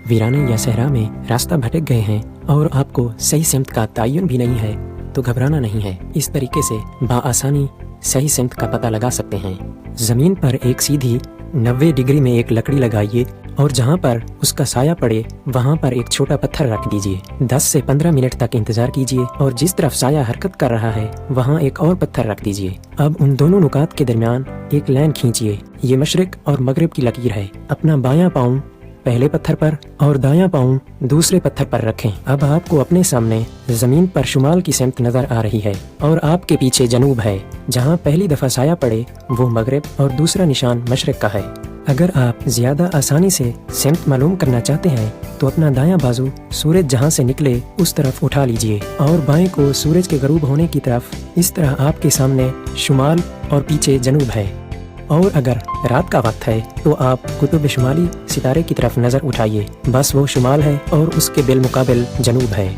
वीराने या सहरा में रास्ता भटक गए हैं और आपको सही सिमत का तयन भी नहीं है तो घबराना नहीं है। इस तरीके से बआसानी सही सिमत का पता लगा सकते हैं। ज़मीन पर एक सीधी 90 डिग्री में एक लकड़ी लगाइए और जहाँ पर उसका साया पड़े वहाँ पर एक छोटा पत्थर रख दीजिए। 10 से 15 मिनट तक इंतजार कीजिए और जिस तरफ साया हरकत कर रहा है वहाँ एक और पत्थर रख दीजिए। अब उन दोनों नुकात के दरमियान एक लाइन खींचिए। ये मशरिक और मगरिब की लकीर है। अपना बायां पाँव पहले पत्थर पर और दायां पाँव दूसरे पत्थर पर रखें। अब आपको अपने सामने जमीन पर शुमाल की सिमत नजर आ रही है और आपके पीछे जनूब है। जहां पहली दफा साया पड़े वो मगरिब और दूसरा निशान मशरिक का है। अगर आप ज्यादा आसानी से सिमत मालूम करना चाहते हैं तो अपना दायां बाजू सूरज जहां से निकले उस तरफ उठा लीजिए और बाएं को सूरज के गरूब होने की तरफ। इस तरह आपके सामने शुमाल और पीछे जनूब है। और अगर रात का वक्त है तो आप कुतुब शुमाली सितारे की तरफ नजर उठाइए। बस वो शुमाल है और उसके बिलमुकाबिल जनूब है।